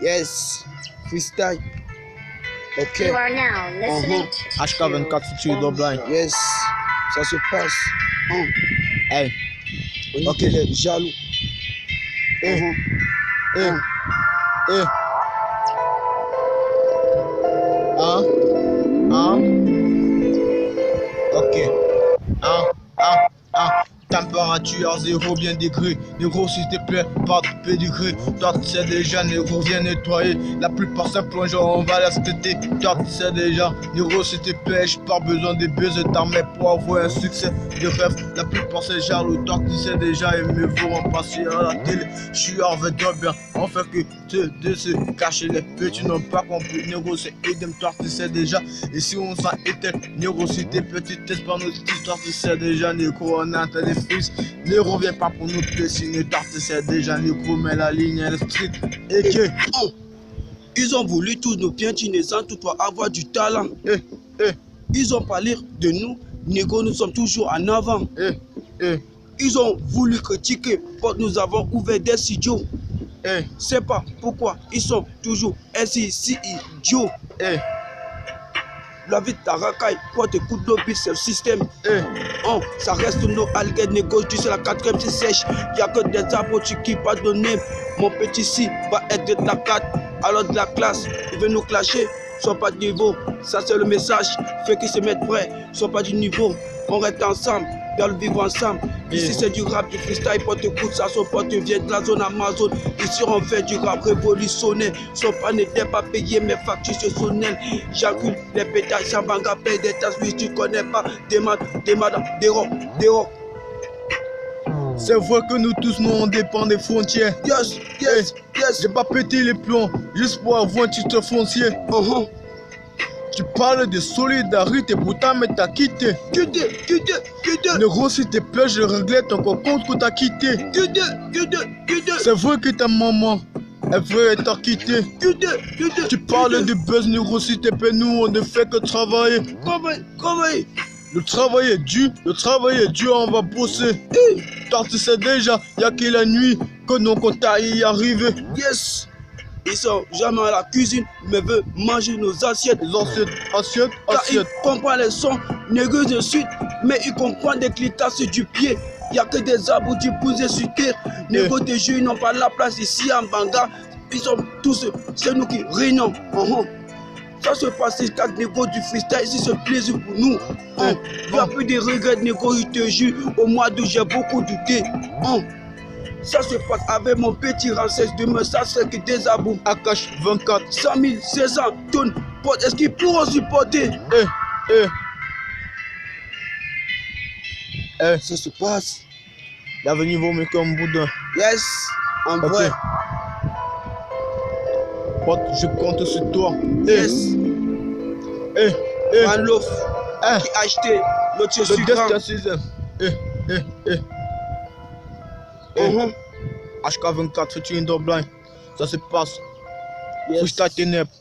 Yes. Freestyle. Ok. You are now listening to HK24 featuring Double. Yes. Ça se passe. Hey. On Ok. est jaloux. Ok. Température 0 bien degré. Négro s'il te plaît, pas de pédigré. Toi tu sais déjà, négro viens nettoyer. La plupart se plongent en valeur cet été. Toi tu sais déjà, négro s'il te plaît, j'ai pas besoin de baiser ta mère pour avoir un succès de rêve. La plupart c'est jaloux, toi tu sais déjà, et mieux vaut en passer à la télé. Je suis avec toi bien, on fait que de se cacher. Les petits n'ont pas compris, négro c'est idem, toi tu sais déjà. Et si on s'en était, négro si t'es petit, t'es pas notre histoire, tu sais déjà, négro on a des fils. Ne reviens pas pour nous dessiner, toi tu sais déjà, négro mais la ligne est street. Et que ils ont voulu tous nous piétiner sans toutefois avoir du talent. Ils ont parlé de nous, négro, nous sommes toujours en avant. Ils ont voulu critiquer, quand nous avons ouvert des studios. C'est pas pourquoi ils sont toujours ainsi si idiots. La vie de ta racaille, quand t'écoutes l'obis, c'est le système. Ça reste nos algues, négo, tu sais la quatrième c'est sèche. Y'a que des arbres qui pas donné. Mon petit si va être de la 4, alors de la classe, il veut nous clasher. Sois pas de niveau, ça c'est le message. Fait qu'ils se mettent prêts, sois pas du niveau. On reste ensemble, dans le vivre ensemble. Ici c'est du rap, du freestyle, pote écoute ça, son pote vient de la zone Amazon. Ici on fait du rap révolutionnaire. Son pas n'était pas payé, mes factures se sonnent. J'encule les pétages, sans banga, paye des tasses, oui tu connais pas. Des rocs. c'est vrai que nous tous nous on dépend des frontières. Yes. J'ai pas pété les plombs juste pour avoir un titre foncier. Tu parles de solidarité pourtant mais t'as quitté. Négro s'il te plaît je regrette encore compte que t'as quitté. C'est vrai que ta maman elle veut être quitté. Tu parles de buzz négro s'il te plaît, nous on ne fait que travailler. Travaille. Le travail est dur, on va bosser. Toi tu sais déjà, y'a que la nuit que nos comptes y arriver. Yes. Ils sont jamais à la cuisine, mais veulent manger nos assiettes. Les assiettes. Car ils comprennent les sons, négocient de suite, mais ils comprennent des clitats sur du pied. Y'a que des arbres qui poussent sur terre. Négo des jeux, ils n'ont pas la place ici en Banga. Ils sont tous, c'est nous qui régnons. Ça se passe, c'est 4 négos du freestyle, ici c'est plaisir pour nous. Il n'y a plus de regrets, négo, je te jure. Au mois d'août, j'ai beaucoup douté. Ça se passe avec mon petit Ramsès demain, ça serait que des abous. Akash 24, 100 000, 600 tonnes, est-ce qu'ils pourront supporter? Ça se passe. L'avenir vaut mieux qu'un boudin. Yes. En vrai. Pote, je compte sur toi. Yes. Manlof qui a acheté l'autre Le sucre. destin season. HK24 featuring Double. Ça se passe. Yes. Freestyle ténèbres.